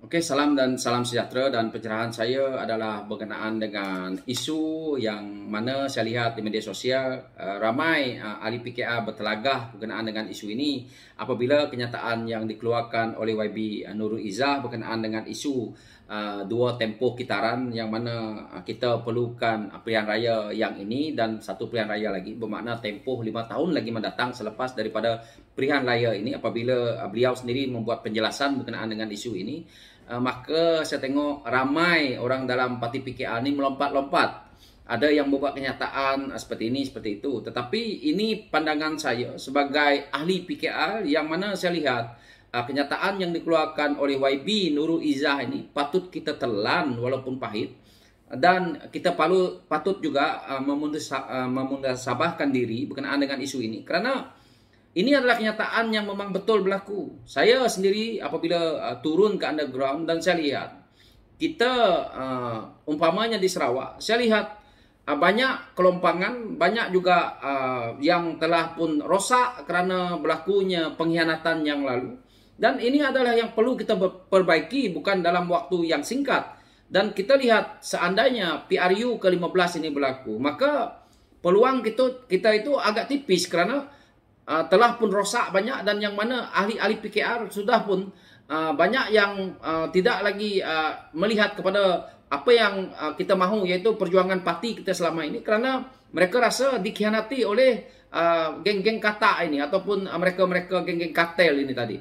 Oke, salam dan salam sejahtera dan pencerahan saya adalah berkenaan dengan isu yang mana saya lihat di media sosial ramai ahli PKR bertelagah berkenaan dengan isu ini apabila kenyataan yang dikeluarkan oleh YB Nurul Izzah berkenaan dengan isu dua tempoh kitaran yang mana kita perlukan pilihan raya yang ini dan satu pilihan raya lagi bermakna tempoh 5 tahun lagi mendatang selepas daripada pilihan raya ini apabila beliau sendiri membuat penjelasan berkenaan dengan isu ini. Maka saya tengok ramai orang dalam parti PKR ni melompat-lompat. Ada yang membuat kenyataan seperti ini, seperti itu. Tetapi ini pandangan saya sebagai ahli PKR yang mana saya lihat kenyataan yang dikeluarkan oleh YB Nurul Izzah ini patut kita telan walaupun pahit. Dan kita patut juga memuhasabahkan diri berkenaan dengan isu ini. Kerana ini adalah kenyataan yang memang betul berlaku. Saya sendiri apabila turun ke underground dan saya lihat kita umpamanya di Sarawak, saya lihat banyak kelompangan, banyak juga yang telah pun rosak kerana berlakunya pengkhianatan yang lalu. Dan ini adalah yang perlu kita perbaiki bukan dalam waktu yang singkat. Dan kita lihat seandainya PRU ke-15 ini berlaku, maka peluang kita itu agak tipis kerana telah pun rosak banyak dan yang mana ahli-ahli PKR sudah pun banyak yang tidak lagi melihat kepada apa yang kita mahu iaitu perjuangan parti kita selama ini kerana mereka rasa dikhianati oleh geng-geng kata ini ataupun mereka-mereka geng-geng kartel ini tadi.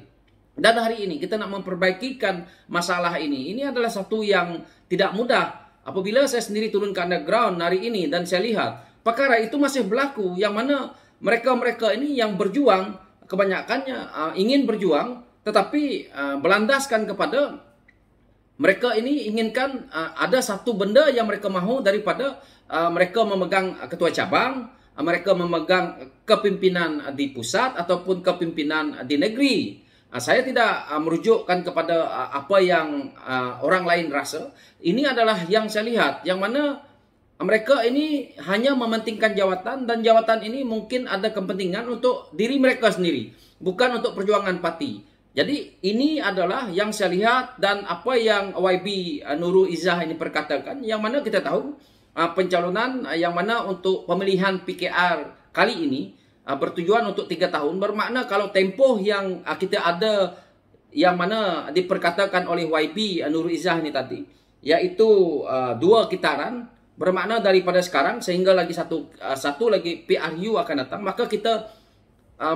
Dan hari ini kita nak memperbaikikan masalah ini. Ini adalah satu yang tidak mudah. Apabila saya sendiri turun ke underground hari ini dan saya lihat perkara itu masih berlaku yang mana mereka-mereka ini yang berjuang, kebanyakannya ingin berjuang, tetapi berlandaskan kepada mereka ini inginkan ada satu benda yang mereka mahu daripada mereka memegang ketua cabang, mereka memegang kepimpinan di pusat ataupun kepimpinan di negeri. Saya tidak merujukkan kepada apa yang orang lain rasa. Ini adalah yang saya lihat, yang mana mereka ini hanya mementingkan jawatan dan jawatan ini mungkin ada kepentingan untuk diri mereka sendiri, bukan untuk perjuangan parti. Jadi ini adalah yang saya lihat dan apa yang YB Nurul Izzah ini perkatakan, yang mana kita tahu pencalonan yang mana untuk pemilihan PKR kali ini bertujuan untuk 3 tahun, bermakna kalau tempoh yang kita ada yang mana diperkatakan oleh YB Nurul Izzah ini tadi, iaitu 2 kitaran, bermakna daripada sekarang sehingga lagi satu lagi PRU akan datang, maka kita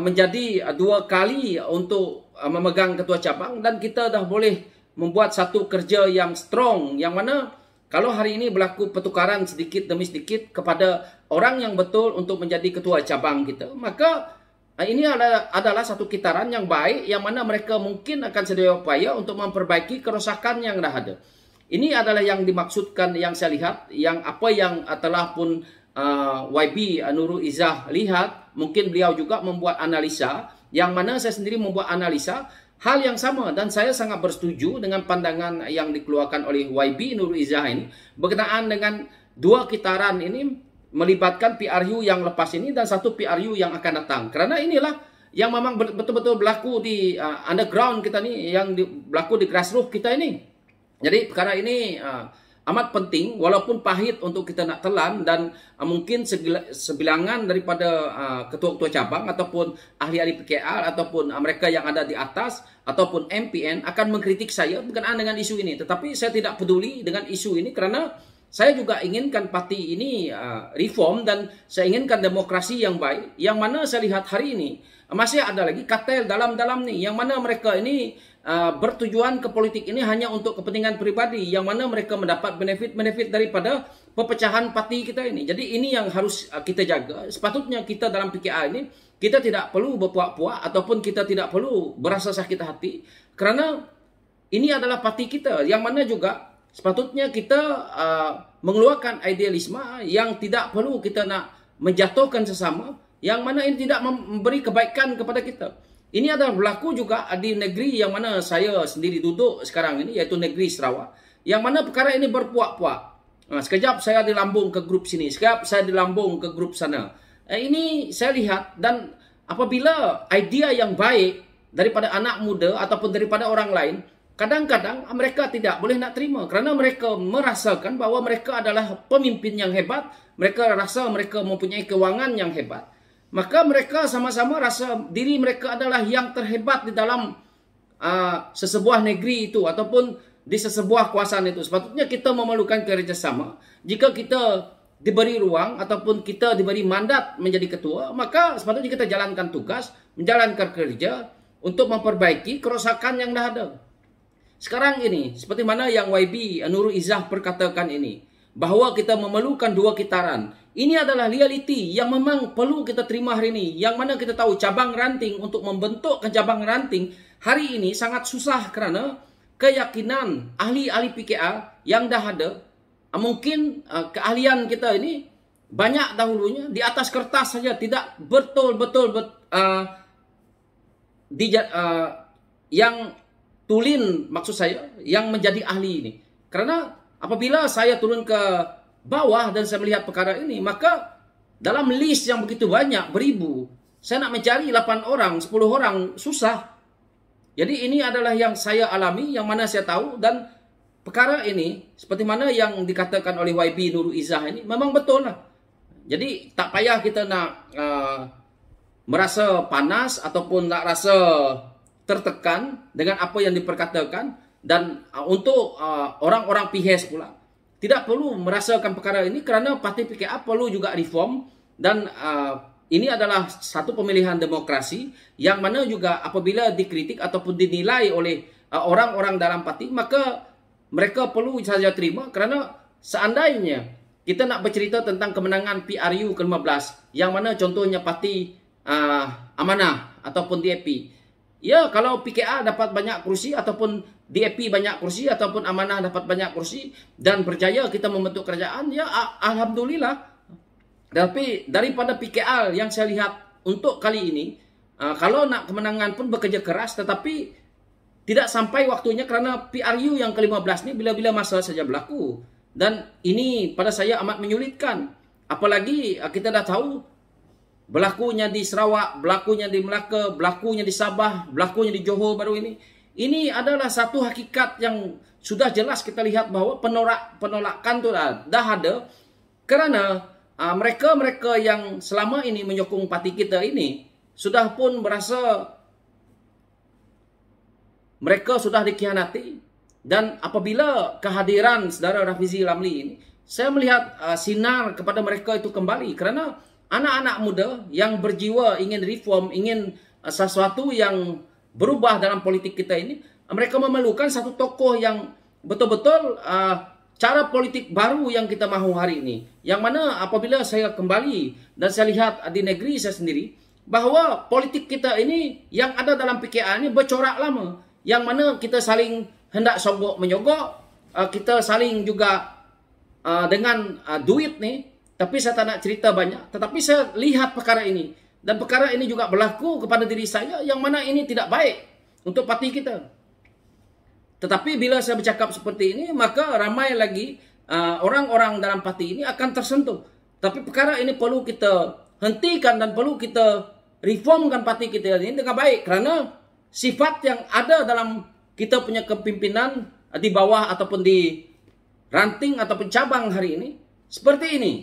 menjadi 2 kali untuk memegang ketua cabang dan kita dah boleh membuat satu kerja yang strong, yang mana kalau hari ini berlaku pertukaran sedikit demi sedikit kepada orang yang betul untuk menjadi ketua cabang kita, maka ini adalah satu kitaran yang baik yang mana mereka mungkin akan sedia upaya untuk memperbaiki kerosakan yang dah ada. Ini adalah yang dimaksudkan yang saya lihat, yang apa yang telah pun YB Nurul Izzah lihat, mungkin beliau juga membuat analisa, yang mana saya sendiri membuat analisa hal yang sama dan saya sangat bersetuju dengan pandangan yang dikeluarkan oleh YB Nurul Izzah ini berkenaan dengan 2 kitaran ini melibatkan PRU yang lepas ini dan satu PRU yang akan datang. Kerana inilah yang memang betul-betul berlaku di underground kita ni, yang berlaku di grassroots kita ini. Jadi perkara ini amat penting walaupun pahit untuk kita nak telan dan mungkin sebilangan daripada ketua-ketua cabang ataupun ahli-ahli PKR ataupun mereka yang ada di atas ataupun MPN akan mengkritik saya berkenaan dengan isu ini. Tetapi saya tidak peduli dengan isu ini kerana saya juga inginkan parti ini reform dan saya inginkan demokrasi yang baik, yang mana saya lihat hari ini masih ada lagi kartel dalam-dalam ni, yang mana mereka ini bertujuan ke politik ini hanya untuk kepentingan pribadi, yang mana mereka mendapat benefit daripada perpecahan parti kita ini. Jadi ini yang harus kita jaga. Sepatutnya kita dalam PKR ini kita tidak perlu berpuak-puak ataupun kita tidak perlu berasa sakit hati kerana ini adalah parti kita, yang mana juga sepatutnya kita mengeluarkan idealisme yang tidak perlu kita nak menjatuhkan sesama, yang mana ini tidak memberi kebaikan kepada kita. Ini adalah berlaku juga di negeri yang mana saya sendiri duduk sekarang ini, iaitu negeri Sarawak, yang mana perkara ini berpuak-puak. Sekejap saya dilambung ke grup sini, sekejap saya dilambung ke grup sana. Ini saya lihat, dan apabila idea yang baik daripada anak muda ataupun daripada orang lain kadang-kadang mereka tidak boleh nak terima kerana mereka merasakan bahawa mereka adalah pemimpin yang hebat, mereka rasa mereka mempunyai kewangan yang hebat. Maka mereka sama-sama rasa diri mereka adalah yang terhebat di dalam sesebuah negeri itu ataupun di sesebuah kuasaan itu. Sepatutnya kita memerlukan kerjasama. Jika kita diberi ruang ataupun kita diberi mandat menjadi ketua, maka sepatutnya kita jalankan tugas, menjalankan kerja untuk memperbaiki kerosakan yang dah ada. Sekarang ini, seperti mana yang YB Nurul Izzah perkatakan ini, bahawa kita memerlukan 2 kitaran. Ini adalah realiti yang memang perlu kita terima hari ini. Yang mana kita tahu cabang ranting untuk membentuk cabang ranting hari ini sangat susah kerana keyakinan ahli-ahli PKR yang dah ada. Mungkin keahlian kita ini banyak dahulunya di atas kertas saja, tidak betul-betul yang tulin, maksud saya, yang menjadi ahli ini. Karena apabila saya turun ke bawah dan saya melihat perkara ini, maka dalam list yang begitu banyak, beribu, saya nak mencari 8 orang, 10 orang, susah. Jadi ini adalah yang saya alami, yang mana saya tahu, dan perkara ini, seperti mana yang dikatakan oleh YB Nurul Izzah ini, memang betul lah. Jadi tak payah kita nak merasa panas ataupun nak rasa tertekan dengan apa yang diperkatakan. Dan untuk orang-orang PHS pula tidak perlu merasakan perkara ini kerana parti PKR perlu juga reform. Dan ini adalah satu pemilihan demokrasi yang mana juga apabila dikritik ataupun dinilai oleh orang-orang dalam parti, maka mereka perlu saja terima. Kerana seandainya kita nak bercerita tentang kemenangan PRU ke-15, yang mana contohnya parti Amanah ataupun DAP, ya, kalau PKR dapat banyak kursi ataupun DAP banyak kursi ataupun Amanah dapat banyak kursi dan berjaya kita membentuk kerajaan, ya alhamdulillah. Tapi daripada PKR yang saya lihat untuk kali ini, kalau nak kemenangan pun bekerja keras, tetapi tidak sampai waktunya kerana PRU yang ke-15 ni bila-bila masa saja berlaku. Dan ini pada saya amat menyulitkan. Apalagi kita dah tahu berlakunya di Sarawak, berlakunya di Melaka, berlakunya di Sabah, berlakunya di Johor baru ini. Ini adalah satu hakikat yang sudah jelas kita lihat bahawa penolakan itu dah ada. Kerana mereka-mereka yang selama ini menyokong parti kita ini sudah pun berasa mereka sudah dikhianati. Dan apabila kehadiran saudara Rafizi Ramli ini, saya melihat sinar kepada mereka itu kembali. Kerana anak-anak muda yang berjiwa ingin reform, ingin sesuatu yang berubah dalam politik kita ini, mereka memerlukan satu tokoh yang betul-betul cara politik baru yang kita mahu hari ini. Yang mana apabila saya kembali dan saya lihat di negeri saya sendiri, bahawa politik kita ini yang ada dalam PKR ini bercorak lama. Yang mana kita saling hendak sogok menyogok, kita saling juga dengan duit ni. Tapi saya tak nak cerita banyak. Tetapi saya lihat perkara ini. Dan perkara ini juga berlaku kepada diri saya, yang mana ini tidak baik untuk parti kita. Tetapi bila saya bercakap seperti ini, maka ramai lagi orang-orang dalam parti ini akan tersentuh. Tapi perkara ini perlu kita hentikan dan perlu kita reformkan parti kita ini dengan baik. Kerana sifat yang ada dalam kita punya kepimpinan di bawah ataupun di ranting ataupun cabang hari ini seperti ini.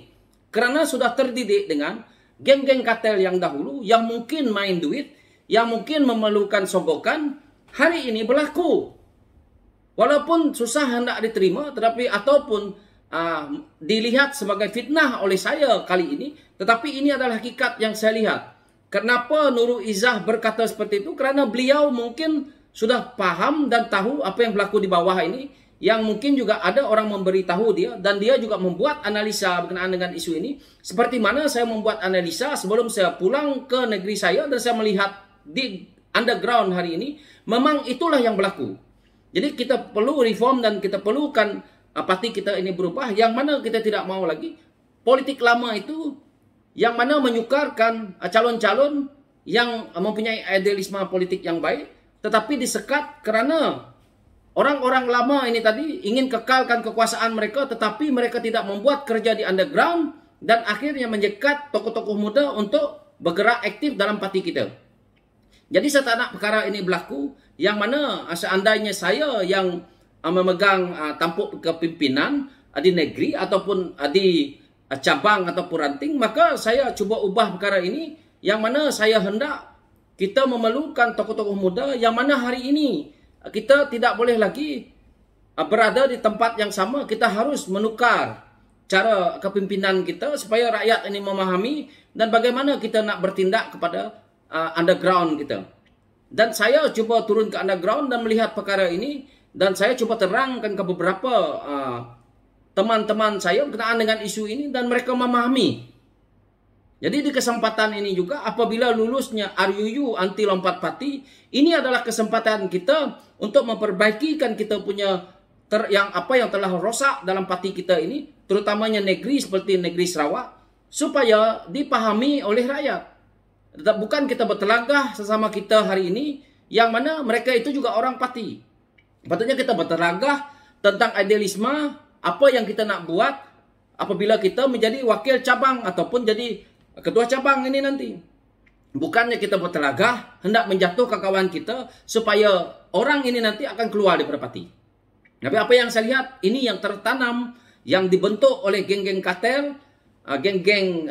Kerana sudah terdidik dengan geng-geng kartel yang dahulu, yang mungkin main duit, yang mungkin memerlukan sogokan, hari ini berlaku. Walaupun susah hendak diterima, tetapi ataupun dilihat sebagai fitnah oleh saya kali ini, tetapi ini adalah hakikat yang saya lihat. Kenapa Nurul Izzah berkata seperti itu? Kerana beliau mungkin sudah paham dan tahu apa yang berlaku di bawah ini, yang mungkin juga ada orang memberitahu dia, dan dia juga membuat analisa berkenaan dengan isu ini. Seperti mana saya membuat analisa sebelum saya pulang ke negeri saya dan saya melihat di underground hari ini, memang itulah yang berlaku. Jadi kita perlu reform dan kita perlukan parti kita ini berubah, yang mana kita tidak mau lagi politik lama itu, yang mana menyukarkan calon-calon yang mempunyai idealisme politik yang baik, tetapi disekat kerana orang-orang lama ini tadi ingin kekalkan kekuasaan mereka, tetapi mereka tidak membuat kerja di underground dan akhirnya menjekat tokoh-tokoh muda untuk bergerak aktif dalam parti kita. Jadi saya tak nak perkara ini berlaku yang mana seandainya saya yang memegang tampuk kepimpinan di negeri ataupun di cabang ataupun ranting, maka saya cuba ubah perkara ini yang mana saya hendak kita memerlukan tokoh-tokoh muda yang mana hari ini kita tidak boleh lagi berada di tempat yang sama. Kita harus menukar cara kepimpinan kita supaya rakyat ini memahami dan bagaimana kita nak bertindak kepada underground kita. Dan saya cuba turun ke underground dan melihat perkara ini, dan saya cuba terangkan ke beberapa teman-teman saya berkenaan dengan isu ini dan mereka memahami. Jadi di kesempatan ini juga apabila lulusnya RUU anti lompat parti, ini adalah kesempatan kita untuk memperbaikikan kita punya yang telah rosak dalam parti kita ini, terutamanya negeri seperti negeri Sarawak, supaya dipahami oleh rakyat. Bukan kita bertelagah sesama kita hari ini, yang mana mereka itu juga orang parti. Patutnya kita bertelagah tentang idealisme, apa yang kita nak buat apabila kita menjadi wakil cabang ataupun jadi ketua cabang ini nanti. Bukannya kita bertelagah hendak menjatuhkan kawan kita supaya orang ini nanti akan keluar daripada parti. Tapi apa yang saya lihat, ini yang tertanam, yang dibentuk oleh geng-geng kartel, geng-geng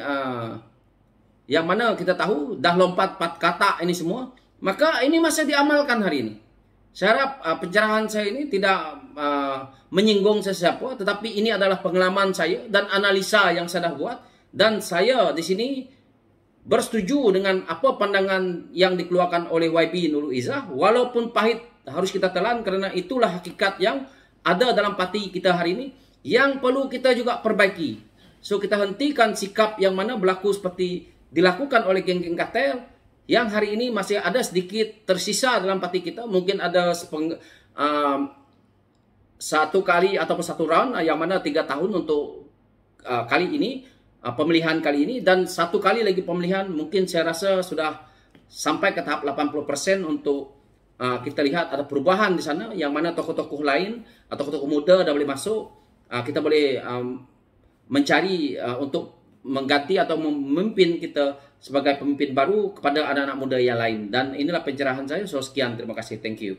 yang mana kita tahu dah lompat kata ini semua, maka ini masih diamalkan hari ini. Saya harap pencerahan saya ini tidak menyinggung sesiapa, tetapi ini adalah pengalaman saya dan analisa yang saya dah buat, dan saya di sini bersetuju dengan apa pandangan yang dikeluarkan oleh YB Nurul Izzah, walaupun pahit harus kita telan kerana itulah hakikat yang ada dalam parti kita hari ini yang perlu kita juga perbaiki. So kita hentikan sikap yang mana berlaku seperti dilakukan oleh geng-geng kartel yang hari ini masih ada sedikit tersisa dalam parti kita. Mungkin ada satu kali ataupun satu round yang mana 3 tahun untuk kali ini, pemilihan kali ini, dan satu kali lagi pemilihan mungkin saya rasa sudah sampai ke tahap 80% untuk kita lihat ada perubahan di sana, yang mana tokoh-tokoh lain atau tokoh-tokoh muda dah boleh masuk. Kita boleh mencari untuk mengganti atau memimpin kita sebagai pemimpin baru kepada anak-anak muda yang lain. Dan inilah pencerahan saya. So sekian, terima kasih, thank you.